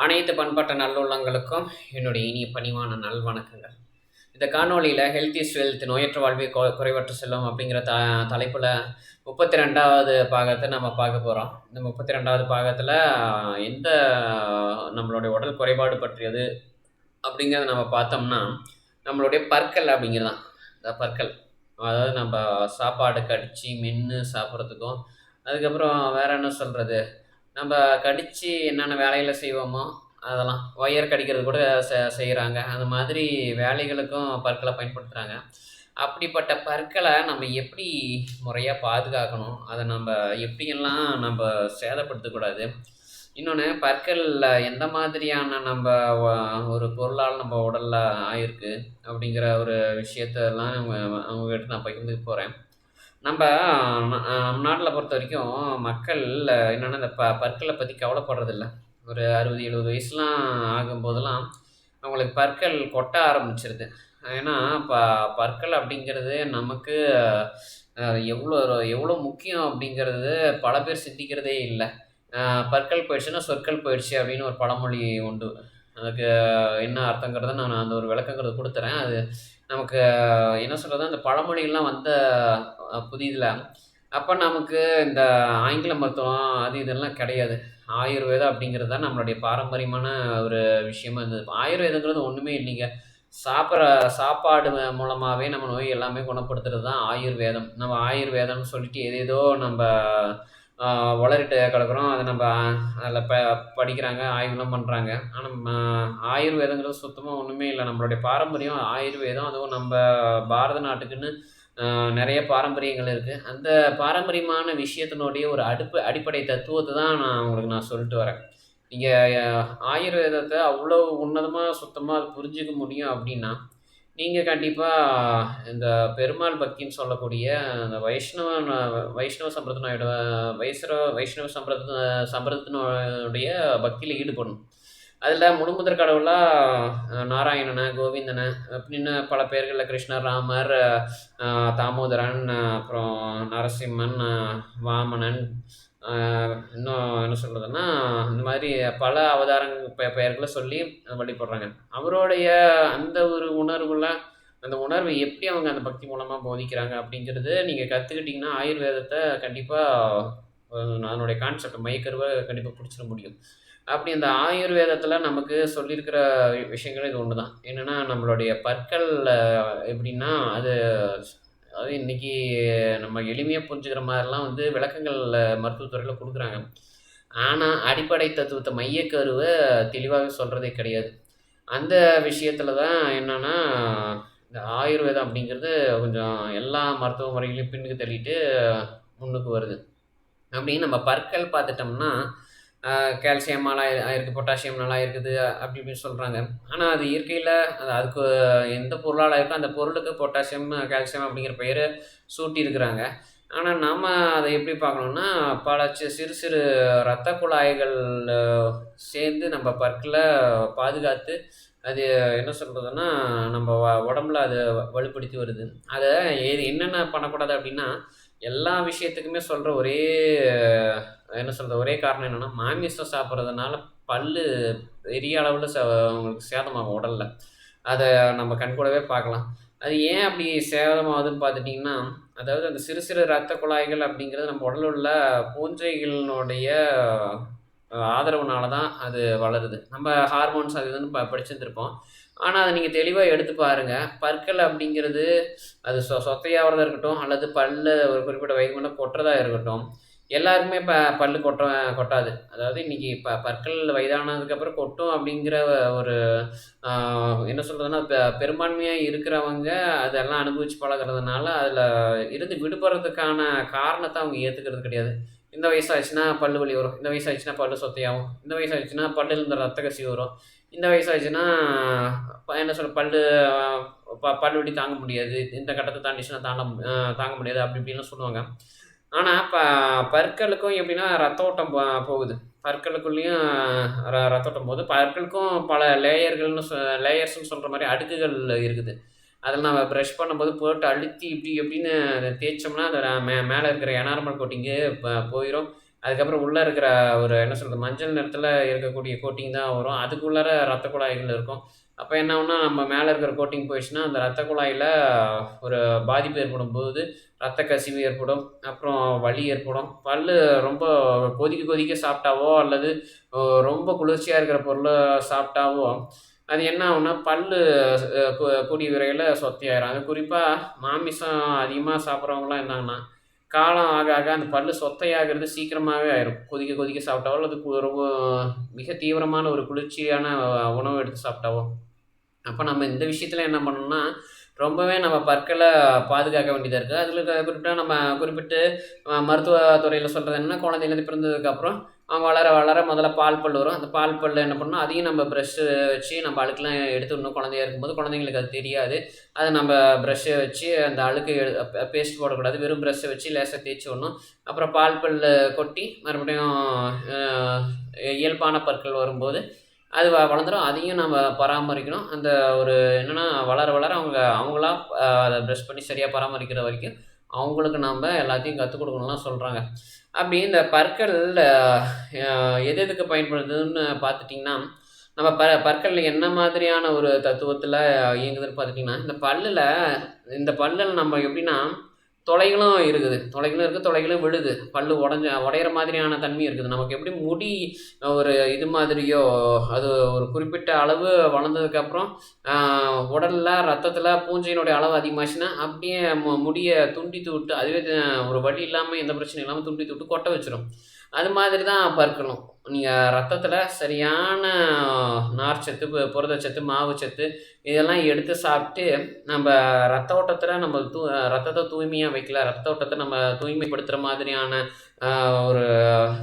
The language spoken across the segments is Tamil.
அனைத்து பண்பட்ட நல்லுள்ளங்களுக்கும் என்னுடைய இனிய பணிவான நல்வணக்கங்கள். இந்த காணொளியில ஹெல்த் இஸ் வெல்த் நோயற்ற வாழ்வே குறைவற்ற செல்வம் அப்படிங்கிற தலைப்புல 32வது பாகத்த நம்ம பார்க்க போறோம். இந்த 32வது பாகத்துல எந்த நம்மளுடைய உடல் குறைபாடு பற்றியது அப்படிங்கிறத நம்ம பார்த்தோம்னா, நம்மளுடைய பற்கள் அப்படிங்கிறதான். இந்த பற்கள். அதாவது நம்ம சாப்பாடு கடிச்சு, மென்னு சாப்பிட்றதுக்கும், அதுக்கப்புறம் வேற என்ன சொல்றது? நம்ம கடிச்சு என்னென்ன வேலைகள செய்வோமோ, அதெல்லாம். ஒயர் கடிக்கிறது கூட செய்றாங்க. அந்த மாதிரி வேலைகளுக்கும் பற்கள பயன்படுத்துறாங்க. அப்படிப்பட்ட பற்கள நம்ம எப்படி முறையா பாதுகாக்கணும்? அத நம்ப எப்படியெல்லாம் நம்ப சேதப்படுத்தக்கூடாது? இன்னொன்னு பற்கள்ல எந்த மாதிரியான நம்ப வ ஒரு பொருளால நம்ம உடல்ல ஆயிருக்கு? அப்படிங்கிற ஒரு விஷயத்தெல்லாம் உங்ககிட்ட நான் பகிர்ந்துக்க போறேன். நம்ப நம் நாட்ல பொறுத்தவரைக்கும் மக்கள் என்னன்னா, இந்த பற்கள பத்தி கவலைப்படுறதில்ல. ஒரு 60, 70 வயசுலாம் ஆகும்போதெல்லாம், அவங்களுக்கு பற்கள் கொட்ட ஆரம்பிச்சுருது. ஏன்னா, ப பற்கள் அப்படிங்கிறது நமக்கு அ எவ்வளோ எவ்வளோ முக்கியம் அப்படிங்கிறது பல பேர் சிந்திக்கிறதே இல்ல. அ "பற்கள் போயிடுச்சுன்னா, சொற்கள் போயிடுச்சு" அப்படின்னு ஒரு பழமொழி உண்டு. அதுக்கு என்ன அர்த்தங்கிறத நான் அந்த ஒரு விளக்கங்கிறத குடுத்துறேன். அது நமக்கு என்ன சொல்றது, அந்த பழமொழிகள்லாம் வந்த புதிதில, அப்ப நமக்கு இந்த ஆங்கில மருத்துவம் அது இதெல்லாம் கிடையாது. ஆயுர்வேதா அப்படிங்கிறது தான் நம்மளுடைய பாரம்பரியமான ஒரு விஷயமா இருந்தது. ஆயுர்வேதங்கிறது ஒண்ணுமே இல்லைங்க. சாப்பிடுற சாப்பாடு மூலமாவே நம்ம நோய் எல்லாமே குணப்படுத்துறது தான் ஆயுர்வேதம். நம்ம ஆயுர்வேதம்னு சொல்லிட்டு ஏதேதோ நம்ப அ உளறிட்டு கிடக்குறோம். அத நம்ப அதில படிக்கிறாங்க, ஆய்வுலாம் பண்றாங்க. ஆனா ஆயுர்வேதங்கிறது சுத்தமா ஒண்ணுமே இல்ல. நம்மளுடைய பாரம்பரியம் ஆயுர்வேதம். அதுவும் நம்ப பாரத நாட்டுக்குன்னு நெறைய பாரம்பரியங்கள் இருக்கு. அந்த பாரம்பரியமான விஷயத்தினுடைய ஒரு அடிப்படை தத்துவத்த தான் உங்களுக்கு சொல்லிட்டு வரேன். நீங்க அ ஆயுர்வேதத்த அவ்வளோ உன்னதமா, சுத்தமா புரிஞ்சுக்க முடியும் அப்டின்னா, நீங்க கண்டிப்பா இந்த பெருமாள் பக்தின்னு சொல்லக்கூடிய அந்த வைஷ்ணவ சம்பிரதாயோட வைஷ்ணவ சம்பிரதாயத்தினுடைய பக்தியில ஈடுபடணும். அதில முழுமுதற் கடவுளா நாராயணன, கோவிந்தன அப்படின்னு பல பெயர்கள்ல கிருஷ்ணர், ராமர், அ தாமோதரன், அப்புறம் நரசிம்மன், வாமனன், அ இன்னும் என்ன சொல்றதுன்னா, இந்த மாதிரி பல அவதாரங்கள் பெயர்கள சொல்லி வழிபடுறாங்க. அவருடைய அந்த ஒரு உணர்வுல அந்த உணர்வு எப்படி அவங்க அந்த பக்தி மூலமா போதிக்கிறாங்க அப்படிங்கிறது நீங்க கத்துக்கிட்டீங்கன்னா, ஆயுர்வேதத்த கண்டிப்பா அதனுடைய கான்செப்ட் மையக்கருவ கண்டிப்பா புடிச்சிட முடியும். அப்படி அந்த ஆயுர்வேதத்தில நமக்கு சொல்லியிருக்கிற விஷயங்கள் இது ஒண்ணு தான். என்னன்னா, நம்மளுடைய பற்கள் எப்படின்னா, அது இன்னைக்கு நம்ம எளிமையா புரிஞ்சுக்கிற மாரிலாம் விளக்கங்கள் மருத்துவத் துறையில குடுக்குறாங்க. ஆனா, அடிப்படை தத்துவத்த மையக்கருவ தெளிவாவே சொல்றதே கிடையாது. அந்த விஷயத்தில தான் என்னன்னா, இந்த ஆயுர்வேதம் அப்படிங்கிறது கொஞ்சம் எல்லா மருத்துவ முறைகளையும் பின்னுக்கு தள்ளிட்டு முன்னுக்கு வருது. அப்படின்னு நம்ம பற்கள் பார்த்துட்டோம்னா, கால்சியம் நல்லா ஆயிருக்கு, பொட்டாசியம் நல்லா இருக்குது, அப்படி இப்படின்னு சொல்றாங்க. ஆனா அது இயற்கையில அதுக்கு எந்த பொருளால இருக்கோ, அந்த பொருளுக்கு பொட்டாசியம், கால்சியம் அப்படிங்கிற பெயர சூட்டியிருக்கிறாங்க. ஆனா நாம அத எப்படி பார்க்கணும்னா, பல சிறு சிறு இரத்த குழாய்கள் சேர்ந்து நம்ம பற்கள பாதுகாத்து, அது என்ன சொல்றதுன்னா, நம்ம உடம்புல அது வலுப்படுத்தி வருது. அத என்னென்ன பண்ணக்கூடாது அப்படின்னா, எல்லா விஷயத்துக்குமே சொல்ற என்ன சொல்றது, ஒரே காரணம் என்னன்னா, மாமிசம் சாப்பிடுறதுனால பல்லு பெரிய அளவுல உங்களுக்கு சேதமாகும் உடல்ல. அத நம்ம கண்கூடவே பார்க்கலாம். அது ஏன் அப்படி சேதமாகுதுன்னு பார்த்துட்டீங்கன்னா, அதாவது அந்த சிறு சிறு இரத்த குழாய்கள் அப்படிங்கிறது நம்ம உடல்ல உள்ள பூஞ்சைகளினுடைய ஆதரவுனால தான் அது வளருது. நம்ம ஹார்மோன்ஸ் அது இதுன்னு படிச்சிருந்திருப்போம். ஆனா, அத நீங்க தெளிவா எடுத்து பாருங்க. பற்கள் அப்படிங்கிறது அது சொத்தையாவறதா இருக்கட்டும், அல்லது பல்ல ஒரு குறிப்பிட்ட வயது மேல கொட்டுறதா இருக்கட்டும், எல்லாருக்குமே பல்லு கொட்டாது. அதாவது இன்னைக்கு பற்கள் வயதானதுக்கப்புறம் கொட்டும் அப்படிங்கிற ஒரு ஆ என்ன சொல்றதுன்னா, பெரும்பான்மையா இருக்கிறவங்க அதெல்லாம் அனுபவிச்சு பழகுறதுனால, அதில இருந்து விடுபடுறதுக்கான காரணத்த அவங்க ஏத்துக்கிறது கிடையாது. இந்த வயசாச்சுன்னா பல்லு வலி வரும். இந்த வயசாச்சுன்னா பல்லு சொத்தையாகும். இந்த வயசாச்சுன்னா பல்லுல இருந்து ரத்த கசிவு வரும். இந்த வயசாச்சுன்னா என்ன சொல்ல பல்லு பல் வலி தாங்க முடியாது. இந்த கட்டத்த தாண்டிச்சுன்னா தாங்க முடியாது. அப்படி இப்படின்லாம் சொல்லுவாங்க. ஆனா, பற்களுக்கும் எப்படின்னா ரத்த ஓட்டம் போகுது. பற்களுக்குள்ளேயும் ரத்த ஓட்டம் போகுது. பற்களுக்கும் பல லேயர்ஸ்ன்னு சொல்ற மாரி அடுக்குகள் இருக்குது. அதில நம்ம பிரஷ் பண்ணும்போது போட்டு அழுத்தி இப்படி எப்படின்னு அத தேய்ச்சோம்னா, அந்த மேல இருக்கிற எனார்மல் கோட்டிங்கு போயிரும். அதுக்கப்புறம் உள்ளே இருக்கிற ஒரு என்ன சொல்கிறது மஞ்சள் நிறத்தில் இருக்கக்கூடிய கோட்டிங் தான் வரும். அதுக்குள்ளார ரத்த குழாய்கள் இருக்கும். அப்போ என்ன ஆகும்னா, நம்ம மேலே இருக்கிற கோட்டிங் போயிடுச்சுன்னா, அந்த ரத்த குழாயில ஒரு பாதிப்பு ஏற்படும்போது, ரத்த கசிவு ஏற்படும். அப்புறம் வலி ஏற்படும். பல்லு ரொம்ப கொதிக்க கொதிக்க சாப்பிட்டாவோ, அல்லது அ ரொம்ப குளிர்ச்சியா இருக்கிற பொருள சாப்பிட்டாவோ, அது என்ன ஆகும்னா, பல்லு கூடிய விரைவில சொத்தையாயிரும். அது குறிப்பா மாமிசம் அதிகமா சாப்பிட்றவங்கலாம் என்னாங்கன்னா, காலம் ஆக ஆக அந்த பல்லு சொத்தையாகிறது சீக்கிரமாவே ஆயிரும். கொதிக்க கொதிக்க சாப்பிட்டாவோ, அல்லது ரொம்ப மிக தீவிரமான ஒரு குளிர்ச்சியான உணவு எடுத்து சாப்பிட்டாவோ. அப்ப நம்ம இந்த விஷயத்துல என்ன பண்ணணும்னா, ரொம்பவே நம்ம பற்கள பாதுகாக்க வேண்டியதா இருக்கு. அதில குறிப்பிட்டா நம்ம குறிப்பிட்டு மருத்துவ துறையில சொல்றது என்னன்னா, குழந்தையிலேருந்து பிறந்ததுக்கப்புறம் அவங்க வளர வளர முதல்ல பால் பல் வரும். அந்த பால் பல்ல என்ன பண்ணணும், அதையும் நம்ம பிரஷ்ஷு வச்சு நம்ம அழுக்கெல்லாம் எடுத்துடணும். குழந்தையா இருக்கும்போது குழந்தைங்களுக்கு அது தெரியாது. அத நம்ம பிரஷ்ஷ வச்சு அந்த அழுக்கு பேஸ்ட் போடக்கூடாது. வெறும் பிரஷ்ஷ வச்சு லேசா தேய்ச்சு விடணும். அப்புறம் பால் பல்லு கொட்டி மறுபடியும் அ இயல்பான பற்கள் வரும்போது அது வளர்ந்துரும். அதையும் நம்ம பராமரிக்கணும். அந்த ஒரு என்னன்னா, வளர வளர அவங்களா அத பிரஷ் பண்ணி சரியா பராமரிக்கிற வரைக்கும், அவங்களுக்கு நாம எல்லாத்தையும் கத்துக் குடுக்கணும்லாம் சொல்றாங்க. அப்படி இந்த பற்கள் எது எதுக்கு பயன்படுதுன்னு பார்த்துட்டீங்கன்னா, நம்ம பற்கள் என்ன மாதிரியான ஒரு தத்துவத்தில இயங்குதுன்னு பார்த்துட்டீங்கன்னா, இந்த பல்லுல நம்ம எப்படின்னா, துளைகளும் இருக்குது. துளைகளும் இருக்கு, துளைகளும் விழுது. பல்லு உடையிற மாதிரியான தன்மையும் இருக்குது. நமக்கு எப்படி முடி ஒரு இது மாதிரியோ, அது ஒரு குறிப்பிட்ட அளவு வளர்ந்ததுக்கப்புறம், அ உடல்ல, ரத்தத்தில பூஞ்சையினுடைய அளவு அதிகமாச்சுன்னா, அப்படியே முடிய துண்டித்து விட்டு, அதுவே ஒரு வலி இல்லாம, எந்த பிரச்சனையும் இல்லாம துண்டித்து விட்டு கொட்ட வச்சுரும். அது மாதிரி தான் பற்களும். நீங்க ரத்தத்தில சரியான நார்ச்சத்து, புரதச்சத்து, மாவுச்சத்து இதெல்லாம் எடுத்து சாப்பிட்டு, நம்ப ரத்த ஓட்டத்தில நம்ம ரத்தத்த தூய்மையா வைக்கல, ரத்த ஓட்டத்த நம்ம தூய்மைப்படுத்துற மாதிரியான ஒரு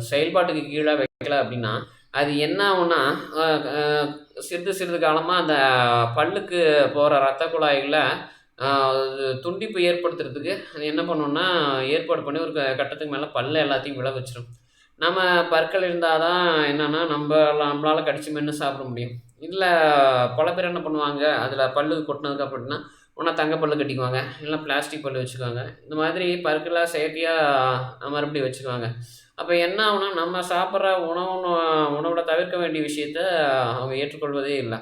செயல்பாட்டுக்கு கீழ வைக்கல அப்படின்னா, அது என்ன ஆகும்னா, அ அ சிறிது சிறிது காலமா அந்த பல்லுக்கு போற ரத்த குழாய்கள அ துண்டிப்பு ஏற்படுத்துறதுக்கு அது என்ன பண்ணும்னா, ஏற்பாடு பண்ணி ஒரு கட்டத்துக்கு மேல பல்ல எல்லாத்தையும் விழ வச்சுரும். நம்ம பற்கள் இருந்தா தான் என்னன்னா, நம்மளால கடிச்சு மென்னு சாப்பிட முடியும். இல்ல பல பேர் என்ன பண்ணுவாங்க, அதில பல்லு கொட்டுனதுக்கு அப்புறம்னா, ஒண்ணா தங்க பல்லு கட்டிக்குவாங்க. இல்ல பிளாஸ்டிக் பல்லு வச்சுக்குவாங்க. இந்த மாதிரி பற்கள செயற்கையா மறுபடியும் வச்சுக்குவாங்க. அப்ப என்ன ஆகும்னா, நம்ம சாப்பிடுற உணவுல தவிர்க்க வேண்டிய விஷயத்த அவங்க ஏற்றுக்கொள்வதே இல்ல.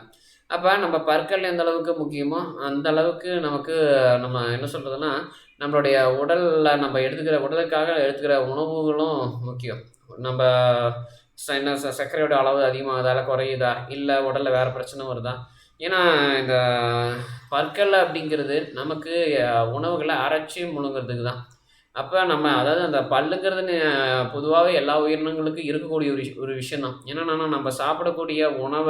அப்ப நம்ம பற்கள் எந்த அளவுக்கு முக்கியமோ, அந்த அளவுக்கு நமக்கு நம்ம என்ன சொல்றதுன்னா, நம்மளுடைய நம்ம எடுத்துக்கிற உடலுக்காக எடுத்துக்கிற உணவுகளும் முக்கியம். நம்ப என்ன சர்க்கரையோட அளவு அதிகமாகுதா? இல்ல குறையுதா? இல்ல உடல்ல வேற பிரச்சனை வருதா? ஏன்னா, இந்த பற்கள் அப்படிங்கிறது நமக்கு உணவுகள அரைச்சு முழுங்குறதுக்கு தான். அப்ப நம்ம அதாவது அந்த பல்லுங்கிறது பொதுவாவே எல்லா உயிரினங்களுக்கும் இருக்கக்கூடிய ஒரு விஷயம் தான். என்னன்னா, நம்ம சாப்பிடக்கூடிய உணவ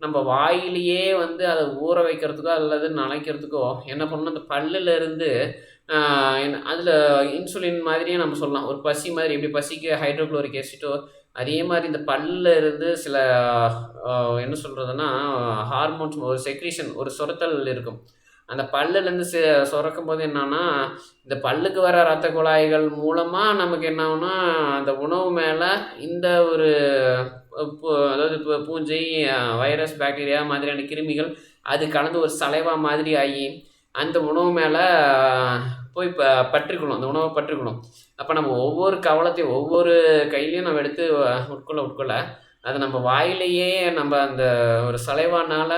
நம்ம வாயிலேயே வந்து அத ஊற வைக்கிறதுக்கோ, அல்லது நனைக்கிறதுக்கோ என்ன பண்ணணும், அந்த பல்லுல இருந்து அ அதில இன்சுலின் மாதிரியே நம்ம சொல்லலாம். ஒரு பசி மாதிரி எப்படி பசிக்கு ஹைட்ரோகுளோரிக் அசிட்டோ, அதே மாரி இந்த பல்லுல இருந்து சில அ என்ன சொல்றதுன்னா, ஹார்மோன்ஸ் ஒரு செக்ரீஷன் ஒரு சுரத்தல் இருக்கும். அந்த பல்லுலேருந்து சுரக்கும்போது என்னன்னா, இந்த பல்லுக்கு வர ரத்த குழாய்கள் மூலமா நமக்கு என்ன ஆகும்னா, அந்த உணவு மேல இந்த ஒரு அதாவது பூஞ்சை, வைரஸ், பாக்டீரியா மாதிரியான கிருமிகள் அது கலந்து ஒரு சலைவா மாதிரி ஆயி, அந்த உணவு மேல போய் பற்றிக்கொள்ளும். அந்த உணவ பற்றிக்கொள்ளும். அப்ப நம்ம ஒவ்வொரு கவளத்தையும், ஒவ்வொரு கையிலயும் நம்ம எடுத்து உட்கொள்ள, அது நம்ம வாயிலேயே நம்ம அந்த ஒரு சலைவானால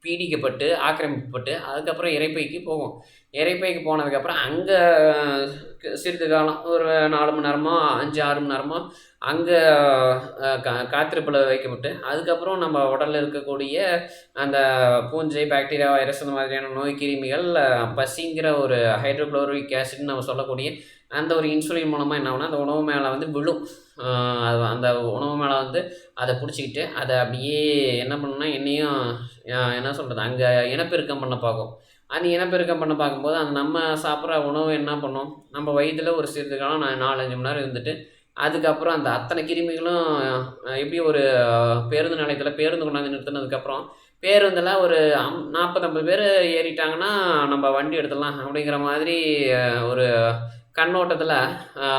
பீடிக்கப்பட்டு, ஆக்கிரமிக்கப்பட்டு, அதுக்கப்புறம் இரைப்பைக்கு போகும். இரைப்பைக்கு போனதுக்கப்புறம் அங்க சிறிது காலம் ஒரு 4 மணி நேரமோ, 5, 6 மணி நேரமோ அங்க காத்திருப்புல வைக்கப்பட்டு, அதுக்கப்புறம் நம்ம உடல்ல இருக்கக்கூடிய அந்த பூஞ்சை, பாக்டீரியா, வைரஸ் அந்த மாதிரியான நோய் கிருமிகள் பசிங்கிற ஒரு ஹைட்ரோகுளோரிக் ஆசிட்ன்னு நம்ம சொல்லக்கூடிய அந்த ஒரு இன்சுலின் மூலமா என்ன ஆகும்னா, அந்த உணவு மேல வந்து விழும். அந்த உணவு மேல வந்து அத புடிச்சுக்கிட்டு, அத அப்படியே என்ன பண்ணும்னா, என்னையும் என்ன சொல்றது, அங்க இனப்பெருக்கம் பண்ண பார்க்கும். அது இனப்பெருக்கம் பண்ண பார்க்கும்போது, அந்த நம்ம சாப்பிடுற உணவு என்ன பண்ணும், நம்ம வயித்துல ஒரு சிறிது காலம் 4, 5 மணி நேரம் இருந்துட்டு, அதுக்கப்புறம் அந்த அத்தனை கிருமிகளும் எப்படி ஒரு பேருந்து நிலையத்தில பேருந்து கொண்டாந்து நிறுத்தினதுக்கப்புறம், பேருந்துல ஒரு 40, 50 பேரு ஏறிட்டாங்கன்னா, நம்ம வண்டி எடுத்துடலாம் அப்படிங்கிற மாதிரி ஒரு கண்ணோட்டத்தில அ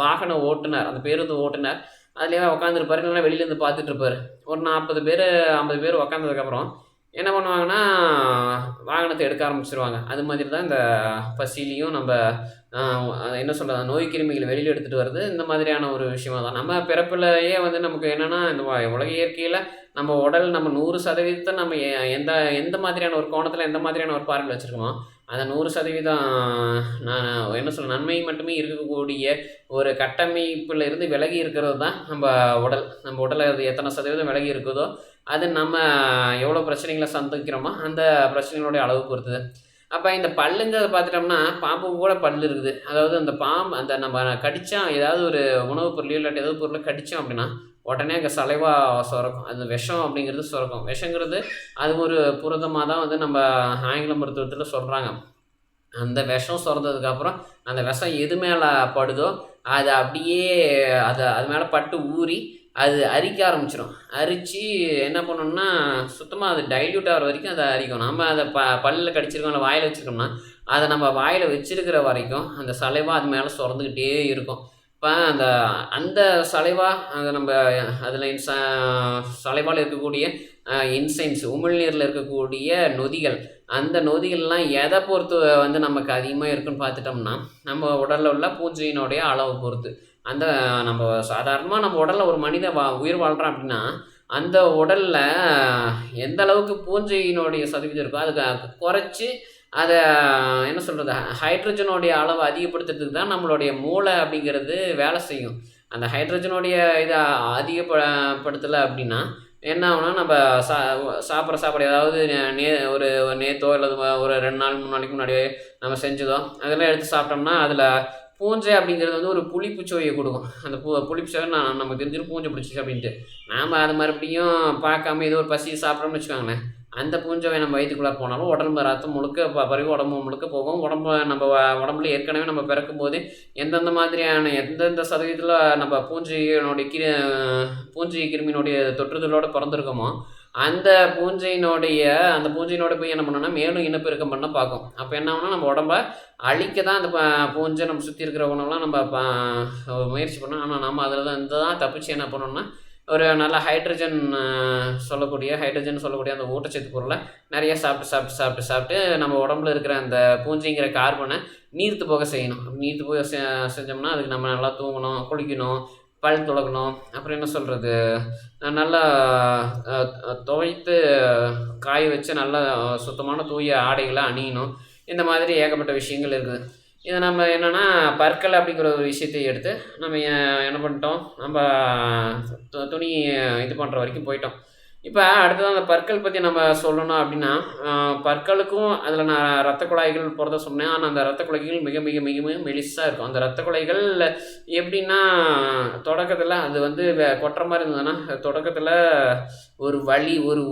வாகன ஓட்டுநர், அந்த பேருந்து ஓட்டுநர் அதிலேயே உட்காந்துருப்பாரு. இல்லைனா வெளியிலேருந்து பார்த்துட்டு இருப்பாரு. ஒரு 40 பேரு, 50 பேர் உட்காந்ததுக்கப்புறம், என்ன பண்ணுவாங்கன்னா, வாகனத்த எடுக்க ஆரம்பிச்சுருவாங்க. அது மாதிரி தான் இந்த பசியிலயும் நம்ப அ என்ன சொல்றது, நோய் கிருமிகள வெளியில எடுத்துட்டு வர்றது, இந்த மாதிரியான ஒரு விஷயமா தான். நம்ம பிறப்பிலேயே வந்து நமக்கு என்னன்னா, இந்த உலக இயற்கையில நம்ம உடல் நம்ம 100% நம்ம எந்த எந்த மாதிரியான ஒரு கோணத்தில, எந்த மாதிரியான ஒரு பார்வையில வச்சிருக்கோமோ, அந்த 100% நான் என்ன சொல்ல நன்மை மட்டுமே இருக்கக்கூடிய ஒரு கட்டமைப்பில இருந்து விலகி இருக்கிறது தான் நம்ப உடல். நம்ம உடல் அது எத்தனை சதவீதம் விலகி இருக்குதோ, அது நம்ம எவ்வளோ பிரச்சனைகள சந்திக்கிறோமோ, அந்த பிரச்சனைகளுடைய அளவு பொறுத்தது. அப்ப இந்த பல்லுங்கிறத பார்த்துட்டோம்னா, பாம்புக்கு கூட பல்லு இருக்குது. அதாவது அந்த பாம்பு அந்த நம்ம கடிச்சா ஏதாவது ஒரு உணவு பொருளையோ, இல்லாட்டி ஏதோ பொருள கடிச்சோம் அப்படின்னா, உடனே அங்க சலைவா சுரக்கும். அது விஷம் அப்படிங்கிறது சுரக்கும். விஷங்கிறது அது ஒரு புரதமா தான் வந்து நம்ம ஆங்கில மருத்துவத்தில சொல்றாங்க. அந்த விஷம் சொரந்ததுக்கப்புறம், அந்த விஷம் எது மேல படுதோ, அது அப்படியே அது மேல பட்டு ஊறி, அது அரிக்க ஆரம்பிச்சுரும். அரிச்சு என்ன பண்ணும்னா, சுத்தமா அது டைல்யூட் ஆகுற வரைக்கும் அத அரிக்கும். நம்ம அத பல்லுல கடிச்சிருக்கோம், இல்ல வாயில வச்சிருக்கோம்னா, அத நம்ம வாயில வச்சிருக்கிற வரைக்கும், அந்த சலைவா அது மேல சொரந்துக்கிட்டே இருக்கும். இப்ப அந்த அந்த சலைவா அத நம்ப அதில சலைவால இருக்கக்கூடிய என்சைம்ஸ் உமிழ்நீர்ல இருக்கக்கூடிய நொதிகள், அந்த நொதிகள்லாம் எத பொறுத்து வந்து நமக்கு அதிகமா இருக்குன்னு பார்த்துட்டோம்னா, நம்ம உடல்ல உள்ள பூஞ்சையினுடைய அளவ பொறுத்து. அந்த நம்ம சாதாரணமா நம்ம உடல்ல ஒரு மனிதன் உயிர் வாழ்றான் அப்படின்னா, அந்த உடல்ல எந்த அளவுக்கு பூஞ்சையினுடைய சதவீதம் இருக்கோ, அத குறைச்சு அத என்ன சொல்றது? ஹைட்ரஜனுடைய அளவ அதிகப்படுத்துறதுக்கு தான் நம்மளுடைய மூளை அப்படிங்கிறது வேலை செய்யும். அந்த ஹைட்ரஜனுடைய இத படுத்தல அப்படின்னா, என்ன ஆகும்னா, நம்ப சா சாப்பிடுற சாப்பாடு ஏதாவது ஒரு நேத்தோ அல்லது ஒரு 2 நாள், 3 நாளைக்கு முன்னாடியோ நம்ம செஞ்சதோ, அதெல்லாம் எடுத்து சாப்பிட்டோம்னா, அதில பூஞ்சை அப்படிங்கிறது வந்து ஒரு புளிப்பு சுவைய குடுக்கும். அந்த புளிப்பு சுவை நமக்கு தெரிஞ்சிரும் பூஞ்சை பிடிச்சிச்சு அப்படின்ட்டு. நாம அத மறுபடியும் பார்க்காம ஏதோ ஒரு பசி சாப்பிட்டோம்னு வச்சுக்கோங்களேன், அந்த பூஞ்சை நம்ம வயித்துக்குள்ள போனாலும் உடம்பு ரத்தம் முழுக்க பரவி உடம்பு முழுக்க போகும். நம்ம உடம்புல ஏற்கனவே நம்ம பிறக்கும்போதே எந்தெந்த மாதிரியான எந்தெந்த சதவீதத்தில நம்ம பூஞ்சை கிருமியினுடைய தொற்றுதலோட பொறந்திருக்கோமோ, அந்த பூஞ்சையினோட போய் என்ன பண்ணும்னா, மேலும் இனப்பெருக்கம் பண்ண பார்க்கும். அப்ப என்ன ஆகும்னா, நம்ம உடம்ப அழிக்க தான் அந்த பூஞ்சை நம்ம சுத்தி இருக்கிற உணவுலாம் நம்ம முயற்சி பண்ணோம். ஆனா, நம்ம அதில தான் தப்பிச்சு என்ன பண்ணோம்னா, ஒரு நல்ல ஹைட்ரஜன் சொல்லக்கூடிய அந்த ஊட்டச்சத்து பொருள நெறைய சாப்பிட்டு நம்ம உடம்புல இருக்கிற அந்த பூஞ்சைங்கிற கார்பன நீர்த்து போக செய்யணும். நீர்த்து போக செஞ்சோம்னா, அதுக்கு நம்ம நல்லா தூங்கணும், குளிக்கணும், பல் துலக்கணும். அப்புறம் என்ன சொல்றது? நல்லா அ அ துவைத்து காய வச்சு நல்லா சுத்தமான தூய ஆடைகள அணியணும். இந்த மாதிரி ஏகப்பட்ட விஷயங்கள் இருக்குது. இத நம்ம என்னன்னா, பற்கள் அப்படிங்கிற ஒரு விஷயத்த எடுத்து நம்ம என்ன பண்ணிட்டோம், நம்ப துணி இது பண்ற வரைக்கும் போயிட்டோம். இப்ப அடுத்ததா அந்த பற்கள் பத்தி நம்ம சொல்லணும் அப்படின்னா, பற்களுக்கும் அதில நான் இரத்த குழாய்கள் போறதா சொன்னேன். ஆனா, அந்த இரத்த குழாய்கள் மிக மிக மிக மிக மெலிசா இருக்கும். அந்த இரத்த குழாய்கள் எப்படின்னா, தொடக்கத்தில அது வந்து கொட்டுற மாரி இருந்ததுன்னா, தொடக்கத்தில ஒரு வலி, ஒரு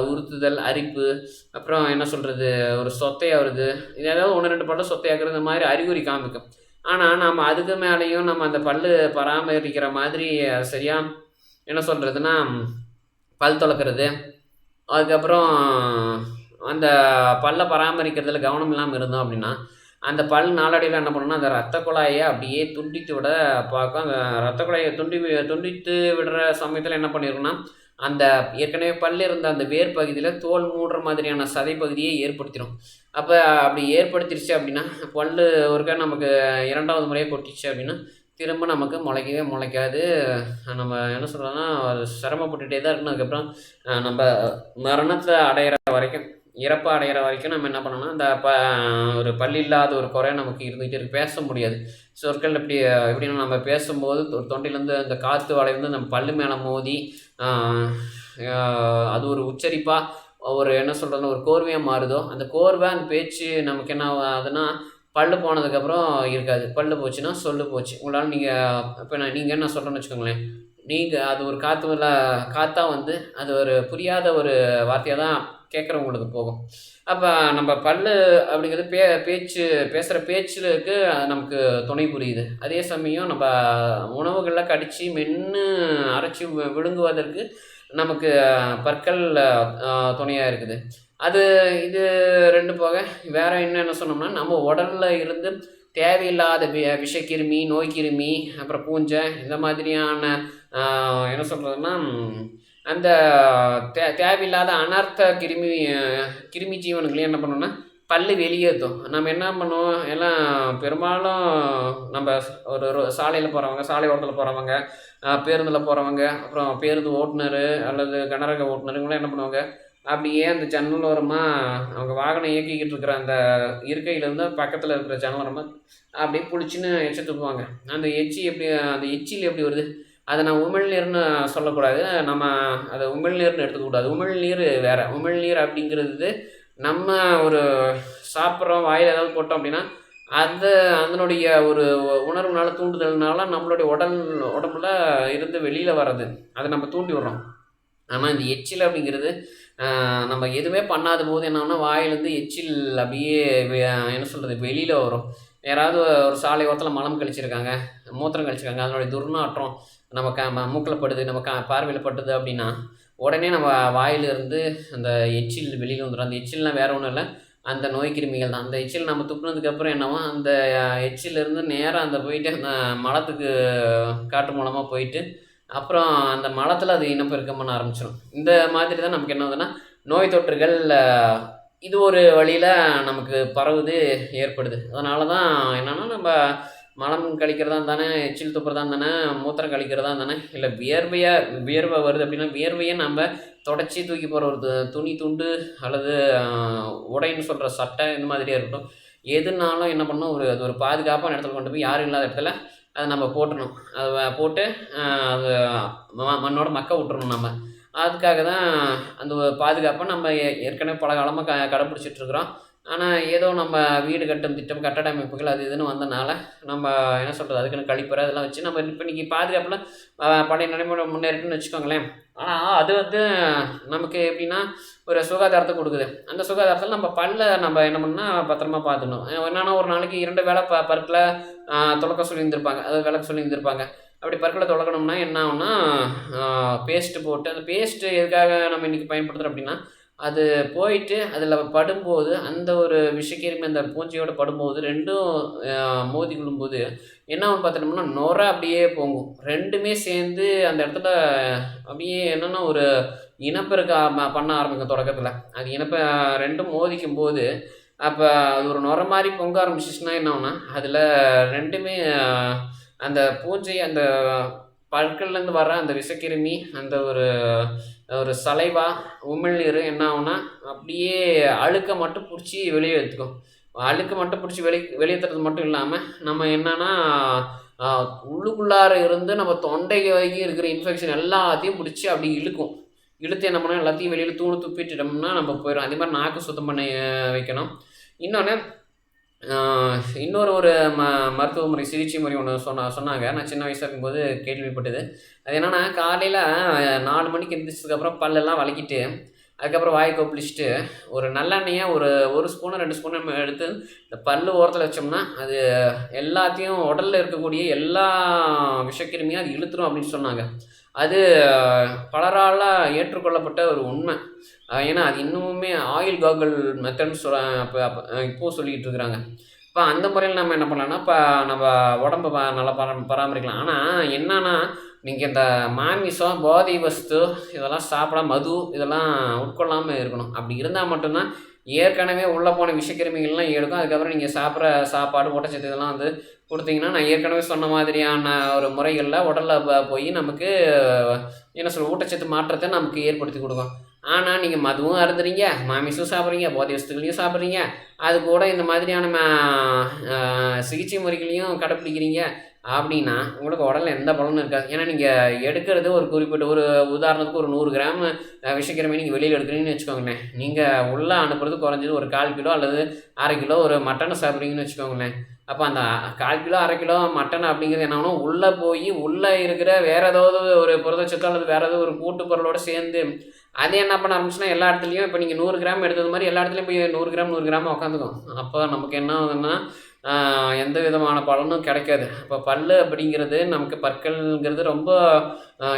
உறுத்துதல், அரிப்பு, அப்புறம் என்ன சொல்றது, ஒரு சொத்தையா வருது. இது ஏதாவது 1, 2 பல்லு சொத்தையாக்குறது இந்த மாரி அறிகுறி காமிக்கும். ஆனா, நம்ம அதுக்கு மேலயும் நம்ம அந்த பல்லு பராமரிக்கிற மாதிரி சரியா என்ன சொல்றதுன்னா, பல் துலக்கிறது, அதுக்கப்புறம் அந்த பல்ல பராமரிக்கிறதுல கவனம் இல்லாம இருந்தோம் அப்படின்னா, அந்த பல் நாளடைவில என்ன பண்ணும்னா, அந்த இரத்த குழாய அப்படியே துண்டித்து விட பார்க்கும். அந்த இரத்த குழாய துண்டித்து விடுற சமயத்தில என்ன பண்ணிரும்னா, அந்த ஏற்கனவே பல் இருந்த அந்த வேர் பகுதியில தோல் மூடுற மாதிரியான சதை பகுதியை ஏற்படுத்திரும். அப்ப அப்படி ஏற்படுத்திருச்சு அப்படின்னா, பல்லு ஒருக்கா நமக்கு 2வது முறையா கொட்டிச்சு அப்படின்னா, திரும்ப நமக்கு முளைக்கவே முளைக்காது. நம்ம என்ன சொல்றோம்னா, சிரமப்பட்டுட்டே தான் இருக்கணும். அதுக்கப்புறம் நம்ப மரணத்த அடையிற வரைக்கும், இறப்ப அடையிற வரைக்கும் நம்ம என்ன பண்ணணும்னா, அந்த ஒரு பல் இல்லாத ஒரு குறை நமக்கு இருந்துகிட்டே இருக்கு. பேச முடியாது. சொற்கள் எப்படி எப்படின்னா நம்ம பேசும்போது தொண்டையிலேருந்து அந்த காத்து வாடை வந்து நம்ம பல்லு மேல மோதி, அ அ அது ஒரு உச்சரிப்பா ஒரு என்ன சொல்றதுன்னா, ஒரு கோர்வையா மாறுதோ, அந்த கோர்வை, அந்த பேச்சு நமக்கு என்ன ஆகுதுன்னா, பல்லு போனதுக்கப்புறம் இருக்காது. பல்லு போச்சுன்னா, சொல்லு போச்சு. உங்களால இப்ப நீங்க என்ன சொல்றேன்னு வச்சுக்கோங்களேன். அது ஒரு காத்தா வந்து, அது ஒரு புரியாத ஒரு வார்த்தையா தான் கேட்கிறவங்களுக்கு போகும். அப்ப நம்ம பல்லு அப்படிங்கிறது பேசுற பேச்சுக்கு நமக்கு துணை புரியுது. அதே சமயம் நம்ம உணவுகள கடிச்சு, மென்னு, அரைச்சு விழுங்குவதற்கு நமக்கு பற்கள் துணையா இருக்குது. அது இது 2 போக வேற என்னென்ன சொன்னோம்னா, நம்ம உடல்ல இருந்து தேவையில்லாத விஷக்கிருமி, நோய்க்கிருமி, அப்புறம் பூஞ்சை இந்த மாதிரியான என்ன சொல்றதுன்னா, அந்த தேவையில்லாத அனர்த்த கிருமி ஜீவனுங்களையும் என்ன பண்ணணும்னா பல்லு வெளியேற்றும். நம்ம என்ன பண்ணுவோம், எல்லாம் பெரும்பாலும் நம்ம ஒரு சாலையில் போகிறவங்க, சாலை ஓரத்தில் போகிறவங்க, பேருந்தில் போகிறவங்க, அப்புறம் பேருந்து ஓட்டுநர் அல்லது கனரக ஓட்டுநருங்களாம் என்ன பண்ணுவாங்க, அப்படியே அந்த ஜன்னல் ஓரமாக அவங்க வாகனம் இயக்கிக்கிட்டு இருக்கிற அந்த இருக்கையிலேருந்து பக்கத்தில் இருக்கிற ஜன்னல் ஓரமாக அப்படியே புளிச்சின்னு எச்ச துப்புவாங்க. அந்த எச்சில் எப்படி வருது, அதை நான் உமிழ்நீர்னு சொல்லக்கூடாது, நம்ம அதை உமிழ்நீர்னு எடுத்துக்கக்கூடாது. உமிழ்நீர் வேறு. உமிழ்நீர் அப்படிங்கிறது நம்ம ஒரு சாப்பிட்றோம், வாயில் ஏதாவது போட்டோம் அப்படின்னா அதனுடைய ஒரு உணர்வுனால தூண்டுதல்னால நம்மளுடைய உடம்புல இருந்து வெளியில் வர்றது, அதை நம்ம தூண்டி விடுறோம். ஆனால் இந்த எச்சில் அப்படிங்கிறது நம்ம எதுவுமே பண்ணாத போது என்னன்னா வாயிலேருந்து எச்சில் அப்படியே என்ன சொல்கிறது வெளியில் வரும். யாராவது ஒரு சாலை ஓரத்தில் மலம் கழிச்சிருக்காங்க, மூத்திரம் கழிச்சிருக்காங்க, அதனுடைய துர்நாற்றம் நம்ம மூக்கில் படுது, நம்ம பார்வையில் பட்டுது அப்படின்னா உடனே நம்ம வாயிலிருந்து அந்த எச்சில் வெளியில் வந்துடும். அந்த எச்சில்லாம் வேறு ஒன்றும் இல்லை, அந்த நோய் கிருமிகள் தான். அந்த எச்சில் நம்ம துப்புனதுக்கப்புறம் என்னவோ அந்த எச்சிலிருந்து நேராக அந்த போயிட்டு அந்த மலத்துக்கு காற்று மூலமாக போயிட்டு அப்புறம் அந்த மலத்தில் அது இனப்பெருக்கம் பண்ண ஆரம்பிச்சிடும். இந்த மாதிரி தான் நமக்கு என்ன ஆகுதுன்னா நோய் தொற்றுகள் இது ஒரு வழியில் நமக்கு பரவுது, ஏற்படுது. அதனால தான் என்னென்னா நம்ம மலம் கழிக்கிறதா தானே, எச்சில் துப்புறதா தானே, மூத்திரம் கழிக்கிறதா தானே, இல்லை வியர்வை வருது அப்படின்னா வியர்வையை நம்ம தொடச்சி தூக்கி போகிற ஒரு துணி துண்டு அல்லது உடைன்னு சொல்கிற சட்டை இந்த மாதிரியே இருக்கட்டும், எதுனாலும் என்ன பண்ணணும், அது ஒரு பாதுகாப்பான இடத்துல கொண்டு போய் யாரும் இல்லாத இடத்துல அதை நம்ம போட்டுடணும். அதை போட்டு அது மண்ணோட மக்க விட்டுறணும். நம்ம அதுக்காக தான் அந்த பாதுகாப்பை நம்ம ஏற்கனவே பல காலமாக கடைப்பிடிச்சிட்ருக்குறோம். ஆனால் ஏதோ நம்ம வீடு கட்டும் திட்டம், கட்டட அமைப்புகள் அது இதுன்னு வந்தனால நம்ம என்ன சொல்கிறது, அதுக்குன்னு கழிப்பறை அதெல்லாம் வச்சு நம்ம இப்போ இன்றைக்கி பாதுகாப்பில் பழைய நடைமுறை முன்னேறிட்டுன்னு வச்சுக்கோங்களேன். ஆனால் அது நமக்கு எப்படின்னா ஒரு சுகாதாரத்தை கொடுக்குது. அந்த சுகாதாரத்தில் நம்ம நம்ம என்ன பண்ணால் பத்திரமா பார்த்துக்கணும். என்னென்னா ஒரு நாளைக்கு 2 வேளை பற்களை துலக்க சொல்லியிருந்திருப்பாங்க, அதாவது விளக்க சொல்லியிருந்திருப்பாங்க. அப்படி பற்களை துலக்கணும்னா என்ன ஆகும்னா பேஸ்ட்டு போட்டு, அந்த பேஸ்ட்டு எதுக்காக நம்ம இன்றைக்கி பயன்படுத்துகிறோம் அப்படின்னா அது போயிட்டு அதில் படும்போது அந்த ஒரு விஷக்கிருமி அந்த பூஞ்சையோடு படும்போது ரெண்டும் மோதி கொள்ளும்போது என்ன ஆகும் பார்த்துட்டோம்னா நுரை அப்படியே போங்கும். ரெண்டுமே சேர்ந்து அந்த இடத்துல அப்படியே என்னென்னா ஒரு இனப்பெருக்க பண்ண ஆரம்பிக்கும் தொடக்கத்தில். அது ரெண்டும் மோதிக்கும் போது அப்போ அது ஒரு நுரை மாதிரி பொங்க ஆரம்பிச்சிச்சுன்னா என்ன ஆகும்னா அதில் ரெண்டுமே அந்த பூஞ்சை அந்த பற்கள்லேருந்து வர அந்த விஷக்கிருமி அந்த ஒரு சலைவா உமிழ்நீர் என்ன ஆகும்னா அப்படியே அழுக்கை மட்டும் பிடிச்சி வெளியே எடுத்துக்கும். அழுக்கை மட்டும் பிடிச்சி வெளியேற்றுறது மட்டும் இல்லாமல் நம்ம என்னென்னா உள்ளுக்குள்ளார இருந்து நம்ம தொண்டை வரைக்கும் இருக்கிற இன்ஃபெக்ஷன் எல்லாத்தையும் பிடிச்சி அப்படி இழுத்து என்ன பண்ணால் எல்லாத்தையும் வெளியில் துப்பிட்டுட்டோம்னா நம்ம போயிடும். அதே மாதிரி நாக்கு சுத்தம் பண்ண வைக்கணும். இன்னொரு ஒரு மருத்துவ முறை, சிகிச்சை முறை ஒன்று சொன்னாங்க. நான் சின்ன வயசாக இருக்கும்போது கேள்விப்பட்டது. அது என்னென்னா காலையில் 4 மணிக்கு எழுந்திரிச்சதுக்கப்புறம் பல்லெல்லாம் வலிக்கிட்டு அதுக்கப்புறம் வாயை கொப்பளிச்சுட்டு ஒரு நல்லெண்ணெயை ஒரு ஸ்பூனு 2 ஸ்பூனு நம்ம எடுத்து இந்த பல் ஓரத்தில் வச்சோம்னா அது எல்லாத்தையும் உடலில் இருக்கக்கூடிய எல்லா விஷக்கிருமியும் அது இழுத்துரும் அப்படின்னு சொன்னாங்க. அது பலரால் ஏற்றுக்கொள்ளப்பட்ட ஒரு உண்மை. ஏன்னா அது இன்னுமுமே ஆயில் காகல் மெத்தட்னு இப்போது சொல்லிக்கிட்டு இருக்கிறாங்க. இப்போ அந்த முறையில் நம்ம என்ன பண்ணலாம்னா இப்போ நம்ம உடம்பை நல்லா பராமரிக்கலாம். ஆனால் என்னன்னா நீங்கள் இந்த மாமிசம், போதை வஸ்து இதெல்லாம் சாப்பிட, மது இதெல்லாம் உட்கொள்ளாமல் இருக்கணும். அப்படி இருந்தால் மட்டும்தான் ஏற்கனவே உள்ளே போன விஷக்கிருமிகள்லாம் எடுக்கும். அதுக்கப்புறம் நீங்கள் சாப்பிட்ற சாப்பாடு, ஊட்டச்சத்து இதெல்லாம் கொடுத்தீங்கன்னா நான் ஏற்கனவே சொன்ன மாதிரியான ஒரு முறைகளில் உடலில் போய் நமக்கு என்ன ஊட்டச்சத்து மாற்றத்தை நமக்கு ஏற்படுத்தி கொடுக்கும். ஆனால் நீங்கள் மதுவும் அருந்துறீங்க, மாமிசம் சாப்பிட்றீங்க, போதை வஸ்துகளையும் சாப்பிட்றீங்க, அது கூட இந்த மாதிரியான சிகிச்சை முறைகளையும் கடைப்பிடிக்கிறீங்க அப்படின்னா உங்களுக்கு உடலில் எந்த பலனும் இருக்காது. ஏன்னா நீங்கள் எடுக்கிறது ஒரு குறிப்பிட்ட ஒரு உதாரணத்துக்கு ஒரு 100 கிராம் விஷக்கிரமே நீங்கள் வெளியில் எடுக்கிறீங்கன்னு வச்சுக்கோங்களேன். நீங்கள் உள்ளே அனுப்புறது குறைஞ்சது ஒரு 1/4 கிலோ அல்லது 1/2 கிலோ ஒரு மட்டனை சாப்பிட்றீங்கன்னு வச்சுக்கோங்களேன். அப்போ அந்த 1/4 கிலோ 1/2 கிலோ மட்டன் அப்படிங்கிறது என்ன ஆகணும், உள்ளே போய் உள்ளே இருக்கிற வேறு ஏதாவது ஒரு புரதச்சத்து அல்லது வேறு ஏதாவது ஒரு கூட்டு பொருளோடு சேர்ந்து அது என்ன பண்ண ஆரம்பிச்சுன்னா எல்லா இடத்துலையும் இப்போ நீங்கள் 100 கிராம் எடுத்தது மாதிரி எல்லா இடத்துலையும் போய் 100 கிராம் உட்காந்துக்கும். அப்போ நமக்கு என்ன ஆகுதுன்னா எந்த விதமான பலனும் கிடைக்காது. இப்போ பல் அப்படிங்கிறது நமக்கு பற்கள்ங்கிறது ரொம்ப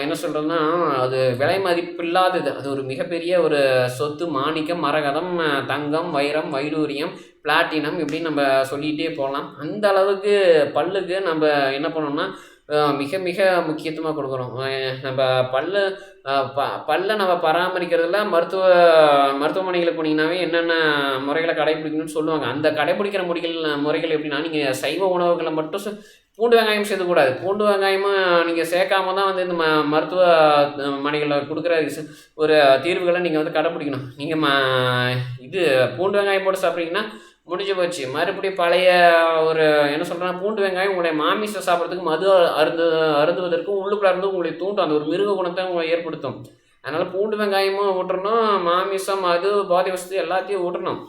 என்ன சொல்கிறதுன்னா அது விலை மதிப்பில்லாதது. அது ஒரு மிகப்பெரிய ஒரு சொத்து, மாணிக்கம், மரகதம், தங்கம், வைரம், வைடூரியம், பிளாட்டினம் இப்படின்னு நம்ம சொல்லிகிட்டே போகலாம். அந்த அளவுக்கு பல்லுக்கு நம்ம என்ன பண்ணோம்னா மிக மிக முக்கியத்துவமாக கொடுக்குறோம். நம்ம பல்லு பல்லை நம்ம பராமரிக்கிறதுல மருத்துவமனைகளுக்கு போனீங்கன்னாவே என்னென்ன முறைகளை கடைபிடிக்கணும்னு சொல்லுவாங்க. அந்த கடைபிடிக்கிற முறைகள் எப்படின்னா, நீங்கள் சைவ உணவுகளை மட்டும் பூண்டு வெங்காயம் சேர்க்கக்கூடாது. பூண்டு வெங்காயமும் நீங்கள் சேர்க்காம தான் வந்து இந்த மருத்துவ மனைகளில் கொடுக்குற ஒரு தீர்வுகளை நீங்கள் வந்து கடைப்பிடிக்கணும். நீங்கள் இது பூண்டு வெங்காயம் போட்டு சாப்பிட்றீங்கன்னா முடிஞ்சு போச்சு. மறுபடியும் பழைய ஒரு என்ன சொல்கிறேன்னா, பூண்டு வெங்காயம் உங்களுடைய மாமிசம் சாப்பிட்றதுக்கு மது அருந்துவதற்கும் உள்ளுக்குள்ளே இருந்து உங்களை தூண்டும். அந்த ஒரு மிருக குணத்தை உங்களை ஏற்படுத்தும். அதனால் பூண்டு வெங்காயமும் விட்டுறணும், மாமிசம் மது போதை வசதி எல்லாத்தையும் விட்டுறணும்.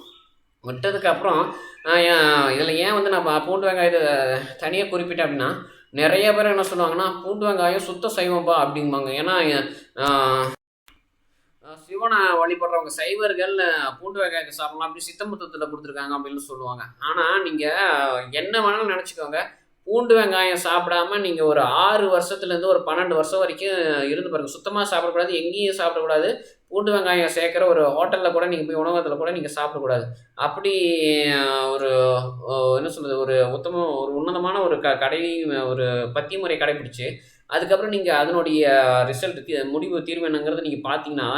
விட்டதுக்கப்புறம் இதில் ஏன் வந்து நம்ம பூண்டு வெங்காயத்தை தனியாக குறிப்பிட்டேன் அப்படின்னா, நிறைய பேர் என்ன சொல்லுவாங்கன்னா, பூண்டு வெங்காயம் சுத்த சைவம்பா அப்படிம்பாங்க. ஏன்னா சிவனை வழிபடுறவங்க சைவர்கள் பூண்டு வெங்காயத்தை சாப்பிடலாம் அப்படி சித்தமுத்தத்தில் கொடுத்துருக்காங்க அப்படின்னு சொல்லுவாங்க. ஆனால் நீங்கள் என்ன வேணாலும் நினச்சிக்கோங்க, பூண்டு வெங்காயம் சாப்பிடாம நீங்கள் ஒரு 6 வருஷத்துலேருந்து ஒரு 12 வருஷம் வரைக்கும் இருந்து பாருங்கள். சுத்தமாக சாப்பிடக்கூடாது, எங்கேயும் சாப்பிடக்கூடாது. பூண்டு வெங்காயம் சேர்க்குற ஒரு ஹோட்டலில் கூட நீங்கள் போய் உணவகத்தில் கூட நீங்கள் சாப்பிடக்கூடாது. அப்படி ஒரு என்ன சொல்கிறது, ஒரு உன்னதமான ஒரு ஒரு பத்திய முறை கடைபிடிச்சு அதுக்கப்புறம் நீங்கள் அதனுடைய முடிவு தீர்வு என்னங்கிறது நீங்கள் பார்த்தீங்கன்னா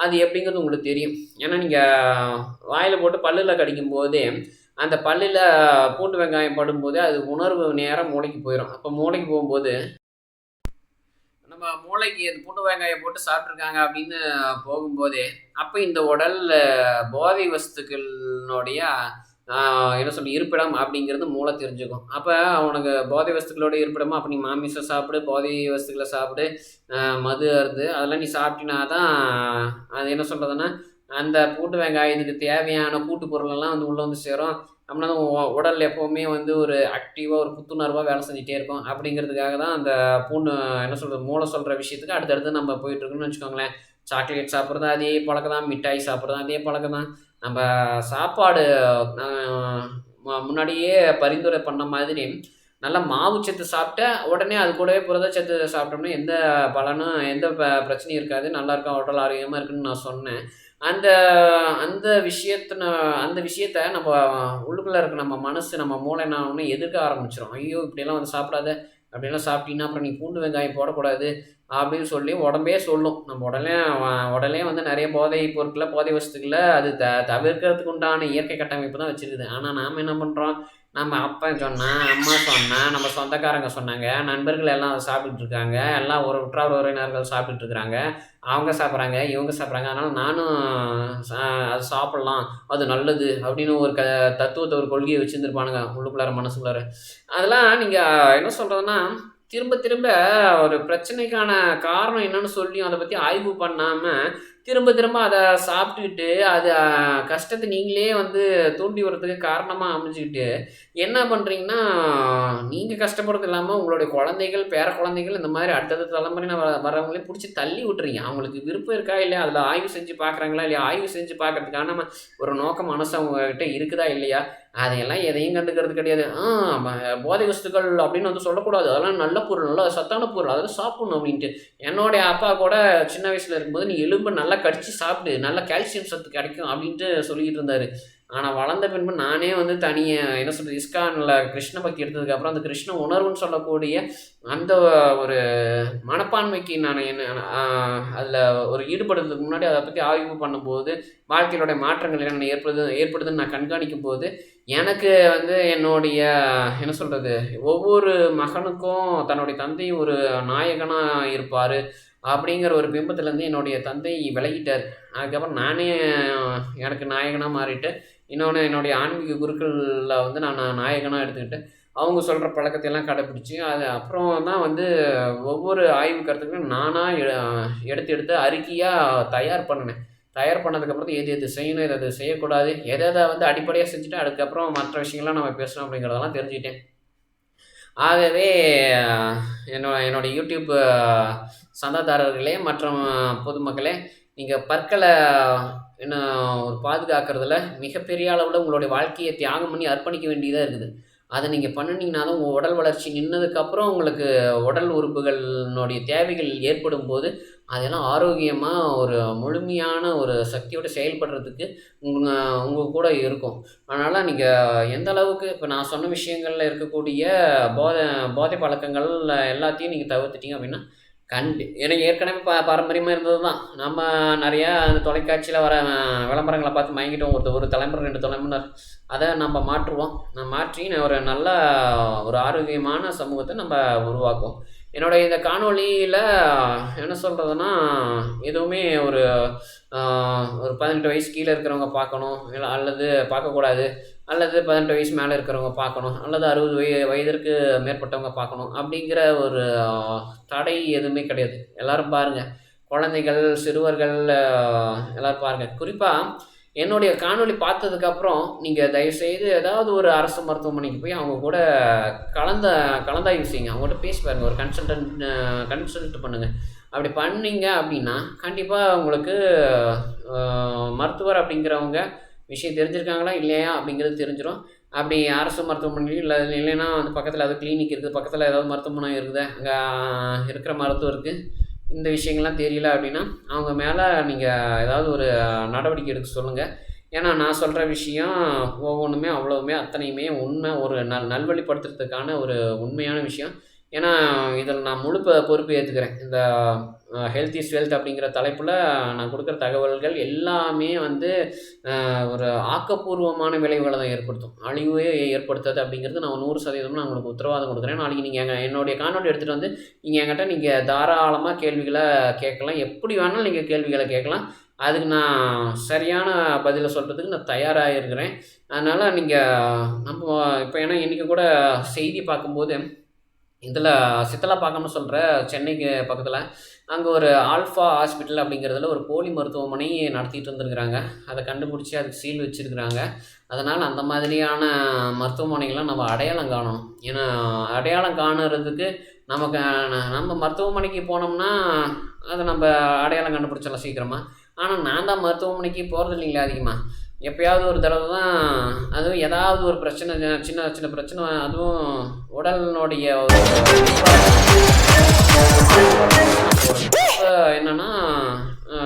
அது எப்படிங்கிறது உங்களுக்கு தெரியும். ஏன்னா நீங்கள் வாயில் போட்டு பல்லில் கடிக்கும் போதே அந்த பல்லில் பூண்டு வெங்காயம் படும்போது அது உணர்வு நேரம் மூளைக்கு போயிடும். அப்போ மூளைக்கு போகும்போது நம்ம மூளைக்கு அது பூண்டு வெங்காயம் போட்டு சாப்பிட்ருக்காங்க அப்படின்னு போகும்போதே அப்போ இந்த உடல் போதை வஸ்துக்களினுடைய என்ன சொல்லி இருப்பிடம் அப்படிங்கிறது மூளை தெரிஞ்சுக்கும். அப்போ அவனுக்கு போதை வஸ்துக்களோட இருப்பிடமா அப்போ நீ மாமிசம் சாப்பிடு, போதை வஸ்துக்களை சாப்பிடு, மது அருந்து அதெல்லாம் நீ சாப்பிட்டினா தான் அது என்ன சொல்கிறதுன்னா அந்த பூண்டு வெங்காயத்துக்கு தேவையான கூட்டு பொருளெல்லாம் வந்து உள்ளே வந்து சேரும். அப்படின்னா உடல் எப்போவுமே வந்து ஒரு ஆக்டிவாக ஒரு புத்துணர்வாக வேலை செஞ்சுட்டே இருக்கும். அப்படிங்கிறதுக்காக தான் அந்த பூண்டு என்ன சொல்கிறது மூளை சொல்கிற விஷயத்துக்கு அடுத்தடுத்து நம்ம போயிட்டுருக்குன்னு வச்சுக்கோங்களேன். சாக்லேட் சாப்பிட்றதா அதே பழக்கம் தான், மிட்டாய் சாப்பிட்றதா அதே பழக்கம் தான். நம்ம சாப்பாடு முன்னாடியே பரிந்துரை பண்ண மாதிரி நல்லா மாவு சத்து சாப்பிட்டா உடனே அது கூடவே புரதச்சத்து சாப்பிட்டோம்னா எந்த பலனும் எந்த பிரச்சனையும் இருக்காது, நல்லா இருக்கும், உடல் ஆரோக்கியமாக இருக்குன்னு நான் சொன்னேன். அந்த அந்த விஷயத்த நம்ம உள்ளுக்குள்ளே இருக்க நம்ம மனசு நம்ம மூளை என்ன ஆகும்னா எதிர்க்க ஆரம்பிச்சிடும். ஐயோ இப்படியெல்லாம் வந்து சாப்பிடாத, அப்படியெல்லாம் சாப்பிட்டீங்கன்னா அப்புறம் நீ பூண்டு வெங்காயம் போடக்கூடாது அப்படின்னு சொல்லி உடம்பே சொல்லும். நம்ம உடலே வந்து நிறைய போதை பொருட்களை போதை வசதிகளை அது தவிர்க்கிறதுக்கு உண்டான இயற்கை கட்டமைப்பு தான் வச்சுருக்குது. ஆனால் நாம் என்ன பண்ணுறோம், நம்ம அப்பன் சொன்னான், அம்மா சொன்னா, நம்ம சொந்தக்காரங்க சொன்னாங்க, நண்பர்கள் எல்லாம் அதை சாப்பிட்டுட்டு இருக்காங்க, எல்லாம் ஒரு உற்றார் உறவினர்கள் சாப்பிட்டுட்டு இருக்கிறாங்க, அவங்க சாப்பிட்றாங்க, இவங்க சாப்பிட்றாங்க, அதனால் நானும் அது சாப்பிட்லாம், அது நல்லது அப்படின்னு ஒரு தத்துவத்தை ஒரு கொள்கையை வச்சுருந்துருப்பானுங்க உள்ளுக்குள்ளார மனசுக்குள்ளார. அதெல்லாம் நீங்கள் என்ன சொல்கிறதுன்னா திரும்ப திரும்ப ஒரு பிரச்சனைக்கான காரணம் என்னன்னு சொல்லியும் அதை பற்றி ஆய்வு பண்ணாமல் திரும்ப திரும்ப அதை சாப்பிட்டுக்கிட்டு அது கஷ்டத்தை நீங்களே வந்து தூண்டி வர்றதுக்கு காரணமாக அமைஞ்சிக்கிட்டு என்ன பண்ணுறீங்கன்னா, நீங்கள் கஷ்டப்படுறது இல்லாமல் உங்களுடைய குழந்தைகள், பேர குழந்தைகள் இந்த மாதிரி அடுத்தடுத்த தலைமுறையினர் வர்றவங்களையும் பிடிச்சி தள்ளி விட்டுறீங்க. அவங்களுக்கு விருப்பம் இருக்கா இல்லையா, அதில் ஆய்வு செஞ்சு பார்க்குறாங்களா இல்லையா, ஆய்வு செஞ்சு பார்க்கறதுக்கான ஒரு நோக்கம் மனசு அவங்ககிட்ட இருக்குதா இல்லையா, அதையெல்லாம் எதையும் கண்டுக்கிறது கிடையாது. போதை வஸ்துக்கள் அப்படின்னு வந்து சொல்லக்கூடாது, அதெல்லாம் நல்ல பொருள், நல்ல சத்தான பொருள், அதெல்லாம் சாப்பிடணும் அப்படின்ட்டு. என்னுடைய அப்பா கூட சின்ன வயசில் இருக்கும்போது நீ எலும்பு நல்லா கடிச்சு சாப்பிடு, நல்ல கால்சியம் சத்து கிடைக்கும் அப்படின்ட்டு சொல்லிக்கிட்டு இருந்தார். ஆனால் வளர்ந்த பின்பு நானே வந்து தனியாக என்ன சொல்கிறது இஸ்கானில் கிருஷ்ண பக்தி எடுத்ததுக்கப்புறம் அந்த கிருஷ்ண உணர்வுன்னு சொல்லக்கூடிய அந்த ஒரு மனப்பான்மைக்கு நான் அதில் ஒரு ஈடுபடுறதுக்கு முன்னாடி அதை பற்றி ஆய்வு பண்ணும்போது வாழ்க்கையினுடைய மாற்றங்கள் என்னென்ன ஏற்படுதுன்னு நான் கண்காணிக்கும் போது எனக்கு வந்து என்னுடைய என்ன சொல்கிறது ஒவ்வொரு மகனுக்கும் தன்னுடைய தந்தை ஒரு நாயகனாக இருப்பார் அப்படிங்கிற ஒரு பிம்பத்துலேருந்து என்னுடைய தந்தை விலகிட்டார். அதுக்கப்புறம் நானே எனக்கு நாயகனாக மாறிட்டு இன்னொன்று என்னுடைய ஆன்மீக குருக்களில் வந்து நான் நாயகனாக எடுத்துக்கிட்டு அவங்க சொல்கிற பழக்கத்தையெல்லாம் கடைப்பிடிச்சி அது அப்புறம் தான் வந்து ஒவ்வொரு ஆய்வு கருத்துக்களும் நானாக எடுத்து அறிக்கையாக தயார் பண்ணினேன். தயார் பண்ணதுக்கப்புறம் எது செய்யணும், எது செய்யக்கூடாது, எதை வந்து அடிப்படையாக செஞ்சுட்டு அதுக்கப்புறம் மற்ற விஷயங்கள்லாம் நம்ம பேசணும் அப்படிங்கிறதெல்லாம் தெரிஞ்சுக்கிட்டேன். ஆகவே என்னோடய யூடியூப் சந்தாதாரர்களே மற்றும் பொதுமக்களே, நீங்கள் பற்களை என்ன ஒரு பாதுகாக்கிறதுல மிகப்பெரிய அளவில் உங்களுடைய வாழ்க்கையை தியாகம் பண்ணி அர்ப்பணிக்க வேண்டியதாக இருக்குது. அத நீங்க பண்ணுனீங்கன்னா தான் உங்க உடல் வளர்ச்சி நின்னதுக்கப்புறம் உங்களுக்கு உடல் உறுப்புகளினுடைய தேவைகள் ஏற்படும்போது, அதெல்லாம் ஆரோக்கியமா ஒரு முழுமையான ஒரு சக்தியோட செயல்படுறதுக்கு உங்க உங்க கூட இருக்கும். அதனால நீங்க எந்த அளவுக்கு இப்ப நான் சொன்ன விஷயங்கள்ல இருக்கக்கூடிய போத போதை பழக்கங்கள் எல்லாத்தையும் நீங்க தவிர்த்துட்டீங்க அப்படின்னா, எனக்கு ஏற்கனவே பாரம்பரியமா இருந்தது தான். நம்ம நெறையா அந்த தொலைக்காட்சியில வர விளம்பரங்கள பார்த்து மயங்கிட்டோம். ஒரு தலைமுறை, 2 தலைமுறையினர். அத நம்ம மாற்றுவோம். மாற்றி ஒரு நல்ல ஒரு ஆரோக்கியமான சமூகத்த நம்ப உருவாக்குவோம். என்னுடைய இந்த காணொளியில என்ன சொல்றதுன்னா, எதுவுமே அ ஒரு 18 வயசு கீழ இருக்கிறவங்க பார்க்கணும். அல்லது பார்க்கக்கூடாது. அல்லது 18 வயசு மேல இருக்கிறவங்க பார்க்கணும். அல்லது 60 வயதிற்கு மேற்பட்டவங்க பார்க்கணும். அப்படிங்கிற ஒரு தடை எதுவுமே கிடையாது. எல்லாரும் பாருங்க. குழந்தைகள், சிறுவர்கள் எல்லாரும் பாருங்க. குறிப்பா என்னுடைய காணொளி பார்த்ததுக்கப்புறம், நீங்க தயவுசெய்து ஏதாவது ஒரு அரசு மருத்துவமனைக்கு போய் அவங்க கூட கலந்தாய்வு செய்யுங்க. அவங்ககிட்ட பேசி பாருங்க. ஒரு கன்சல்ட் பண்ணுங்க. அப்படி பண்ணீங்க அப்படின்னா, கண்டிப்பா உங்களுக்கு அ மருத்துவர் அப்படிங்கிறவங்க விஷயம் தெரிஞ்சிருக்காங்களா? இல்லையா? அப்படிங்கிறது தெரிஞ்சிரும். அப்படி அரசு மருத்துவமனையிலயும் இல்லைன்னா வந்து பக்கத்தில ஏதாவது கிளினிக் இருக்குது. பக்கத்தில ஏதாவது மருத்துவமனை இருக்குதா? அங்க இருக்கிற மருத்துவருக்கு இந்த விஷயங்கள்லாம் தெரியல அப்படின்னா, அவங்க மேல நீங்க ஏதாவது ஒரு நடவடிக்கை எடுக்க சொல்லுங்க. ஏன்னா நான் சொல்ற விஷயம் ஒவ்வொன்னுமே அவ்வளவுமே அத்தனையுமே உண்மை. ஒரு நல்வழிப்படுத்துறதுக்கான ஒரு உண்மையான விஷயம். ஏன்னா இதில நான் முழு பொறுப்பு ஏத்துக்கிறேன். இந்த ஹெல்த் இஸ் வெல்த் அப்படிங்கிற தலைப்புல நான் குடுக்குற தகவல்கள் எல்லாமே வந்து ஒரு ஆக்கப்பூர்வமான விளைவுகள தான் ஏற்படுத்தும். அழிவே ஏற்படுத்தாது அப்படிங்கிறது நான் 100% நான் உங்களுக்கு உத்தரவாதம் குடுக்குறேன். நாளைக்கு நீங்க என்னுடைய காணொளி எடுத்துட்டு வந்து, என்கிட்ட தாராளமா கேள்விகள கேட்கலாம். எப்படி வேணாலும் நீங்க கேள்விகள கேட்கலாம். அதுக்கு நான் சரியான பதில சொல்றதுக்கு நான் தயாரா இருக்கிறேன். அதனால நீங்க நம்ப இப்ப ஏன்னா இன்னைக்கு கூட செய்தி பார்க்கும்போது, இதில சித்தலாப்பாக்கம்னு சொல்ற சென்னைக்கு பக்கத்தில, அங்க ஒரு ஆல்ஃபா ஹாஸ்பிட்டல் அப்படிங்கிறதுல ஒரு போலி மருத்துவமனை நடத்திட்டு இருந்திருக்கிறாங்க. அத கண்டுபிடிச்சு அதுக்கு சீல் வச்சிருக்கிறாங்க. அதனால அந்த மாதிரியான மருத்துவமனைகள்லாம் நம்ம அடையாளம் காணணும். ஏன்னா, அடையாளம் காணுறதுக்கு நமக்கு நம்ம மருத்துவமனைக்கு போனோம்னா, அத நம்ப அடையாளம் கண்டுபிடிச்சிடலாம் சீக்கிரமா. ஆனா, நான் தான் மருத்துவமனைக்கு போறது இல்லைங்களே அதிகமா. எப்பயாவது ஒரு தடவ தான் அதுவும் ஏதாவது ஒரு பிரச்சனை சின்ன சின்ன பிரச்சனை அதுவும் உடலினுடைய ஒரு அப்ப என்னன்னா, அ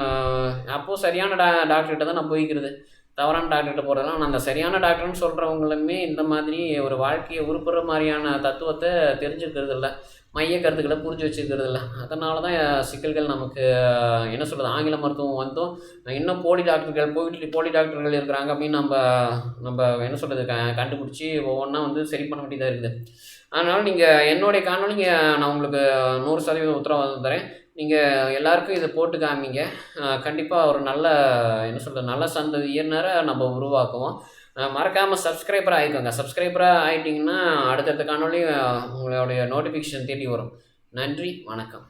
அப்போ சரியான டாக்டர்கிட்ட தான் நான் போய்க்கிறது. தவறான டாக்டர்கிட்ட போறதெல்லாம் நான் அந்த சரியான டாக்டர்ன்னு சொல்றவங்களுமே இந்த மாதிரி ஒரு வாழ்க்கைய உருப்புற மாரியான தத்துவத்த தெரிஞ்சுக்கிறது இல்ல. மைய கருத்துக்கள புரிஞ்சு வச்சுக்கிறது இல்ல. அதனால தான் சிக்கல்கள் நமக்கு என்ன சொல்றது, ஆங்கில மருத்துவம் வந்தும் இன்னும் போலி டாக்டர்கள் இருக்கிறாங்க அப்படின்னு நம்ப என்ன சொல்றது, கண்டுபிடிச்சு ஒவ்வொன்னா வந்து சரி பண்ண வேண்டியதா இருக்குது. அதனால நீங்க என்னுடைய காணொளிங்க நான் உங்களுக்கு 100% உத்தரவாதம் தரேன். நீங்க எல்லாருக்கும் இத போட்டு காமிங்க. கண்டிப்பா ஒரு நல்ல என்ன சொல்றது, நல்ல சந்ததியினர நம்ம உருவாக்குவோம். மறக்காம சப்ஸ்கிரைபரா ஆயிக்கோங்க. சப்ஸ்கிரைபரா ஆயிட்டீங்கன்னா, அடுத்தடுத்த காணொளி உங்களுடைய நோட்டிஃபிகேஷன் தேடி வரும். நன்றி, வணக்கம்.